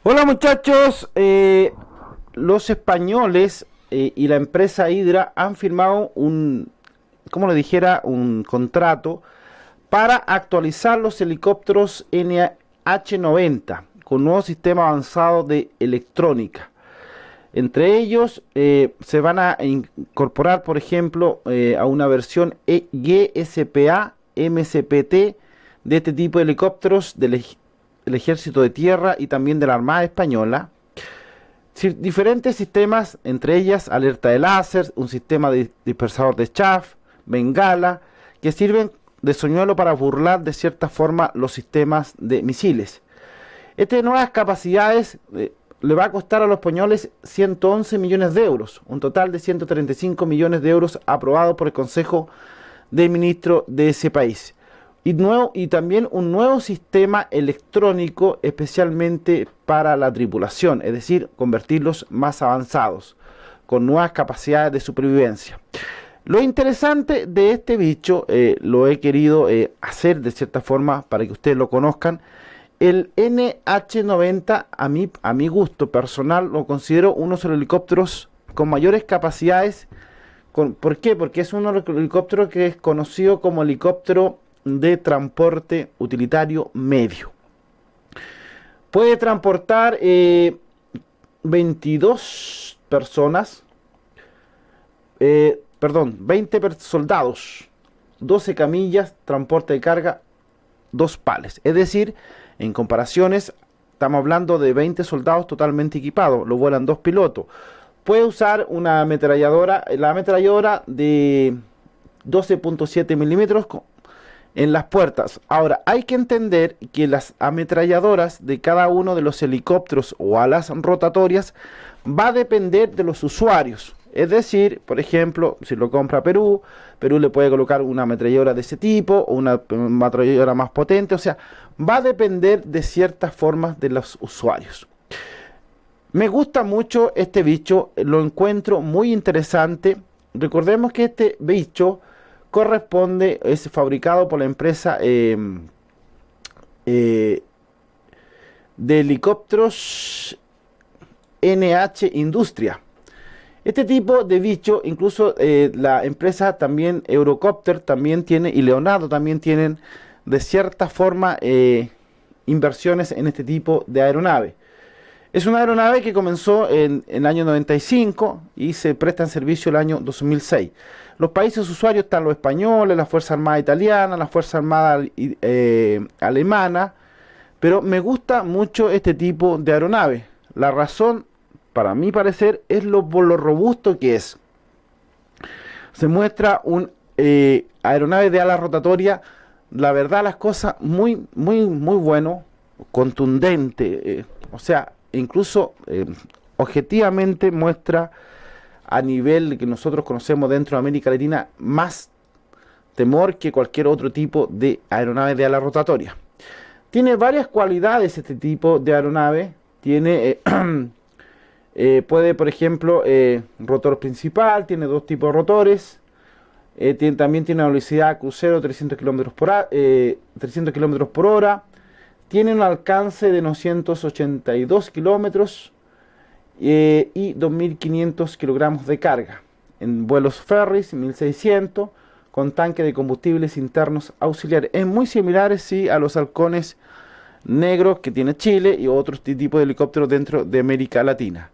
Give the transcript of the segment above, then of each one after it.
Hola muchachos, los españoles y la empresa Hydra han firmado como le dijera, un contrato para actualizar los helicópteros NH90 con nuevo sistema avanzado de electrónica. Entre ellos se van a incorporar, por ejemplo, a una versión GSPA MCPT de este tipo de helicópteros del Ejército de Tierra y también de la Armada Española. Diferentes sistemas, entre ellas alerta de láser, un sistema de dispersador de chaff, bengala, que sirven de señuelo para burlar de cierta forma los sistemas de misiles. Estas nuevas capacidades le va a costar a los españoles 111 millones de euros, un total de 135 millones de euros aprobado por el Consejo de Ministros de ese país. Y también un nuevo sistema electrónico especialmente para la tripulación, es decir, convertirlos más avanzados, con nuevas capacidades de supervivencia. Lo interesante de este bicho, lo he querido hacer de cierta forma para que ustedes lo conozcan. El NH90, a mi gusto personal, lo considero uno de los helicópteros con mayores capacidades. ¿Por qué? Porque es uno de los helicópteros que es conocido como helicóptero de transporte utilitario medio. Puede transportar 22 personas, 20 soldados, 12 camillas, transporte de carga, 2 pales. Es decir, en comparaciones, estamos hablando de 20 soldados totalmente equipados, lo vuelan 2 pilotos. Puede usar una ametralladora, la ametralladora de 12.7 milímetros en las puertas. Ahora, hay que entender que las ametralladoras de cada uno de los helicópteros o alas rotatorias va a depender de los usuarios. Es decir, por ejemplo, si lo compra Perú, Perú le puede colocar una ametralladora de ese tipo o una ametralladora más potente. O sea, va a depender de ciertas formas de los usuarios. Me gusta mucho este bicho, lo encuentro muy interesante. Recordemos que este bicho es fabricado por la empresa de helicópteros NH Industria. Este tipo de bicho, incluso la empresa también Eurocopter también tiene, y Leonardo también tienen de cierta forma inversiones en este tipo de aeronave. Es una aeronave que comenzó en el año 95 y se presta en servicio el año 2006. Los países usuarios están los españoles, la Fuerza Armada Italiana, la Fuerza Armada Alemana, pero me gusta mucho este tipo de aeronave. La razón, para mi parecer, es por lo robusto que es. Se muestra un aeronave de ala rotatoria, la verdad las cosas muy bueno, contundente, o sea, incluso objetivamente muestra a nivel que nosotros conocemos dentro de América Latina más temor que cualquier otro tipo de aeronave de ala rotatoria. Tiene varias cualidades este tipo de aeronave. Tiene puede, por ejemplo, rotor principal, tiene 2 tipos de rotores. También tiene una velocidad crucero 300 km por hora. Tiene un alcance de 982 kilómetros y 2.500 kilogramos de carga. En vuelos ferries, 1.600, con tanque de combustibles internos auxiliares. Es muy similar, sí, a los halcones negros que tiene Chile y otros tipos de helicópteros dentro de América Latina.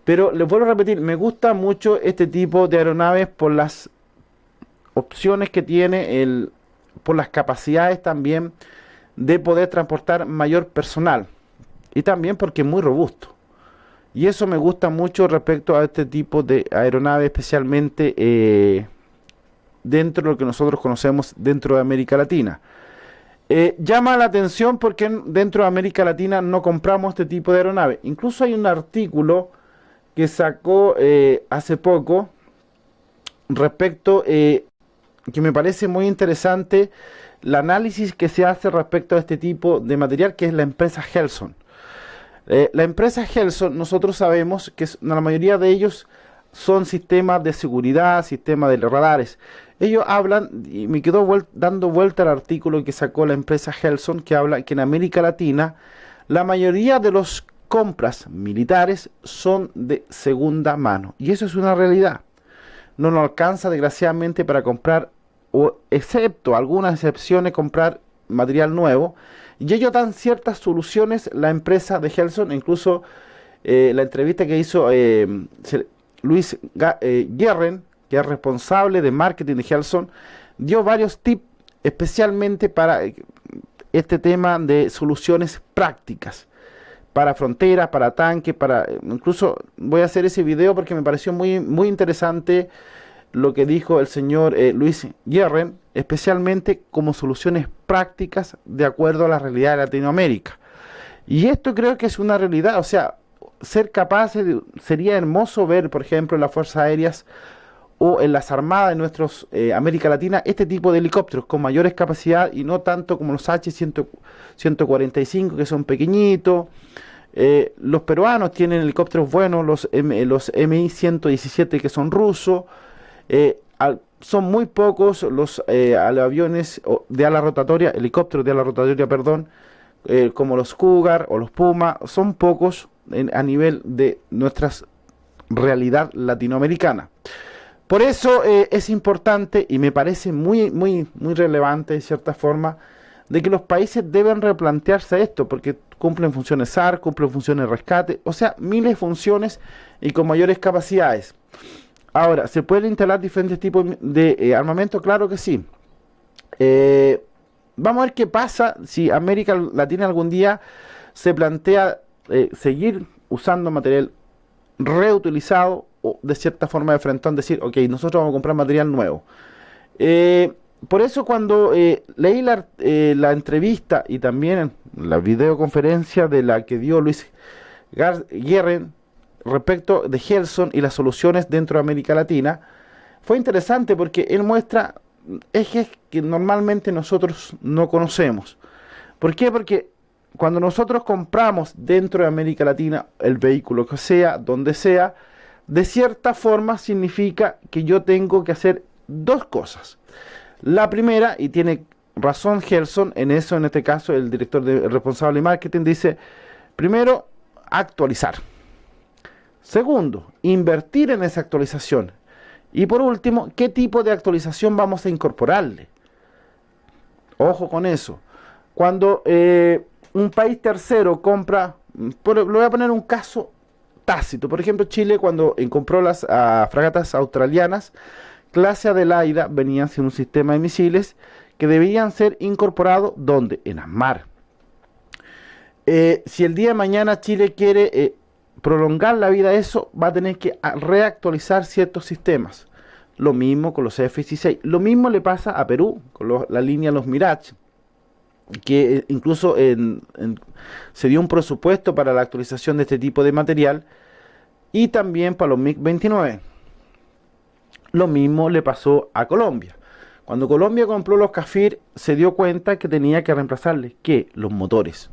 Pero les vuelvo a repetir, me gusta mucho este tipo de aeronaves por las opciones que tiene, por las capacidades también de poder transportar mayor personal y también porque es muy robusto. Y eso me gusta mucho respecto a este tipo de aeronave, especialmente dentro de lo que nosotros conocemos dentro de América Latina. Llama la atención porque dentro de América Latina no compramos este tipo de aeronave. Incluso hay un artículo que sacó hace poco respecto, que me parece muy interesante, el análisis que se hace respecto a este tipo de material, que es la empresa Helson. La empresa Helson, nosotros sabemos que la mayoría de ellos son sistemas de seguridad, sistemas de radares. Ellos hablan, y me quedó dando vuelta al artículo que sacó la empresa Helson, que habla que en América Latina la mayoría de los compras militares son de segunda mano. Y eso es una realidad. No nos alcanza, desgraciadamente, para comprar, o excepto algunas excepciones, comprar material nuevo. Y ellos dan ciertas soluciones, la empresa de Helson, incluso la entrevista que hizo Luis Guerren, que es responsable de marketing de Helson, dio varios tips especialmente para este tema de soluciones prácticas para fronteras, para tanques, para incluso voy a hacer ese video porque me pareció muy interesante lo que dijo el señor Luis Guerren, especialmente como soluciones prácticas de acuerdo a la realidad de Latinoamérica. Y esto creo que es una realidad, o sea, ser capaces sería hermoso ver, por ejemplo, en las Fuerzas Aéreas o en las armadas de nuestros América Latina, este tipo de helicópteros con mayores capacidad y no tanto como los H-145 que son pequeñitos. Los peruanos tienen helicópteros buenos, los Mi-117 que son rusos. Son muy pocos los aviones de ala rotatoria, helicópteros de ala rotatoria, perdón, como los Cougar o los Puma, son pocos a nivel de nuestra realidad latinoamericana. Por eso es importante y me parece muy relevante de cierta forma de que los países deben replantearse esto, porque cumplen funciones SAR, cumplen funciones rescate, o sea, miles de funciones y con mayores capacidades. Ahora, ¿se pueden instalar diferentes tipos de armamento? Claro que sí. Vamos a ver qué pasa si América Latina algún día se plantea seguir usando material reutilizado o de cierta forma de frentón, decir, ok, nosotros vamos a comprar material nuevo. Por eso cuando leí la entrevista y también la videoconferencia de la que dio Luis Guerren respecto de Helson y las soluciones dentro de América Latina, fue interesante porque él muestra ejes que normalmente nosotros no conocemos. ¿Por qué? Porque cuando nosotros compramos dentro de América Latina el vehículo que sea, donde sea, de cierta forma significa que yo tengo que hacer dos cosas. La primera, y tiene razón Helson en eso, en este caso el responsable de marketing dice, primero, actualizar. Segundo, invertir en esa actualización. Y por último, ¿qué tipo de actualización vamos a incorporarle? Ojo con eso. Cuando un país tercero compra, lo voy a poner un caso tácito. Por ejemplo, Chile cuando compró las fragatas australianas, clase Adelaida, venían sin un sistema de misiles que debían ser incorporados, ¿dónde? En el mar. Si el día de mañana Chile quiere prolongar la vida de eso, va a tener que reactualizar ciertos sistemas. Lo mismo con los F-16. Lo mismo le pasa a Perú, con la línea Los Mirage, que incluso se dio un presupuesto para la actualización de este tipo de material y también para los MiG-29. Lo mismo le pasó a Colombia. Cuando Colombia compró los Cafir, se dio cuenta que tenía que reemplazarles, ¿qué? Los motores.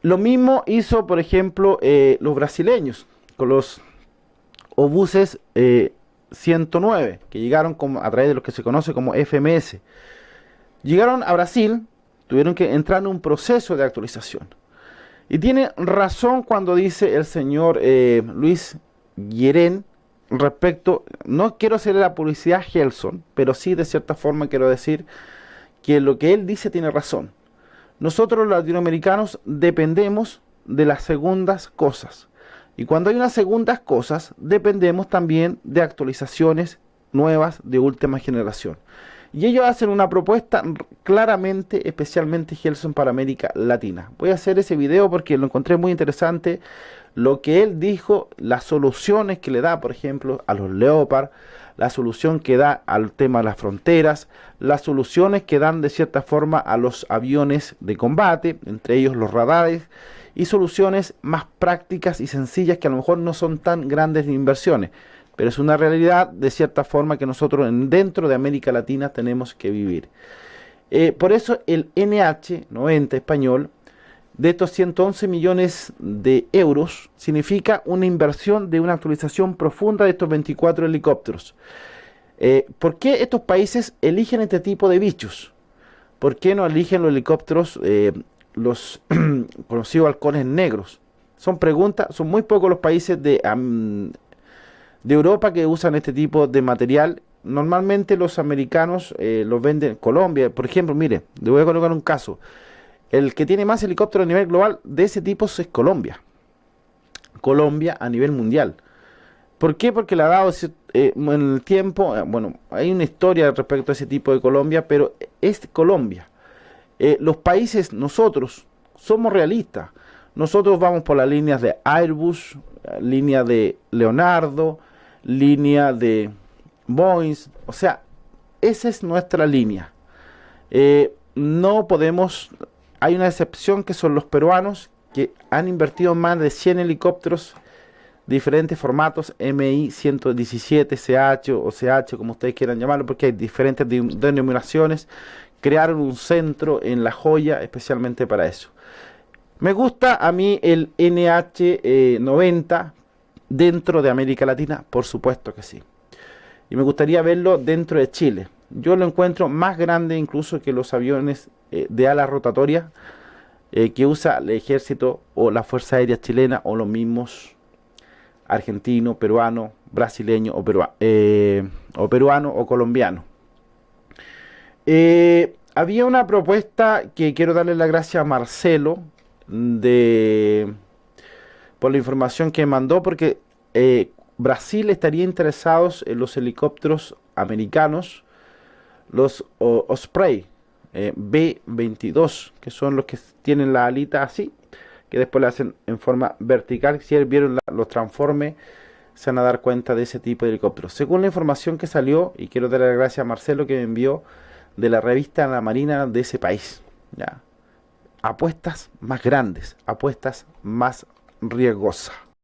Lo mismo hizo, por ejemplo, los brasileños, con los obuses 109, que llegaron a través de lo que se conoce como FMS. Llegaron a Brasil, tuvieron que entrar en un proceso de actualización. Y tiene razón cuando dice el señor Luis Guerren respecto, no quiero hacer la publicidad a Helson, pero sí de cierta forma quiero decir que lo que él dice tiene razón. Nosotros los latinoamericanos dependemos de las segundas cosas. Y cuando hay unas segundas cosas, dependemos también de actualizaciones nuevas de última generación. Y ellos hacen una propuesta claramente, especialmente Helson para América Latina. Voy a hacer ese video porque lo encontré muy interesante. Lo que él dijo, las soluciones que le da, por ejemplo, a los Leopard, la solución que da al tema de las fronteras, las soluciones que dan de cierta forma a los aviones de combate, entre ellos los radares, y soluciones más prácticas y sencillas que a lo mejor no son tan grandes de inversiones, pero es una realidad de cierta forma que nosotros dentro de América Latina tenemos que vivir. Por eso el NH90 español, de estos 111 millones de euros, significa una inversión de una actualización profunda de estos 24 helicópteros. ¿Por qué estos países eligen este tipo de bichos? ¿Por qué no eligen los helicópteros, los conocidos halcones negros? Son preguntas, son muy pocos los países de Europa que usan este tipo de material. Normalmente los americanos los venden. Colombia, por ejemplo, mire, le voy a colocar un caso. El que tiene más helicópteros a nivel global de ese tipo es Colombia. Colombia a nivel mundial. ¿Por qué? Porque le ha dado en el tiempo, bueno, hay una historia respecto a ese tipo de Colombia, pero es Colombia. Los países, nosotros, somos realistas. Nosotros vamos por las líneas de Airbus, línea de Leonardo, línea de Boeing, o sea, esa es nuestra línea. No podemos, hay una excepción que son los peruanos, que han invertido más de 100 helicópteros, diferentes formatos, MI 117, CH o CH, como ustedes quieran llamarlo, porque hay diferentes denominaciones. Crearon un centro en La Joya especialmente para eso. Me gusta a mí el NH90 dentro de América Latina, por supuesto que sí. Y me gustaría verlo dentro de Chile. Yo lo encuentro más grande incluso que los aviones de ala rotatoria que usa el ejército o la Fuerza Aérea Chilena o los mismos argentino, peruano, brasileño o peruano o colombiano. Había una propuesta que quiero darle las gracias a Marcelo por la información que mandó, porque Brasil estaría interesado en los helicópteros americanos, los Osprey B-22, que son los que tienen la alita así, que después la hacen en forma vertical. Si vieron los transformes, se van a dar cuenta de ese tipo de helicópteros. Según la información que salió, y quiero darle las gracias a Marcelo que me envió de la revista La Marina de ese país, ¿ya? Apuestas más grandes, apuestas más riesgosas.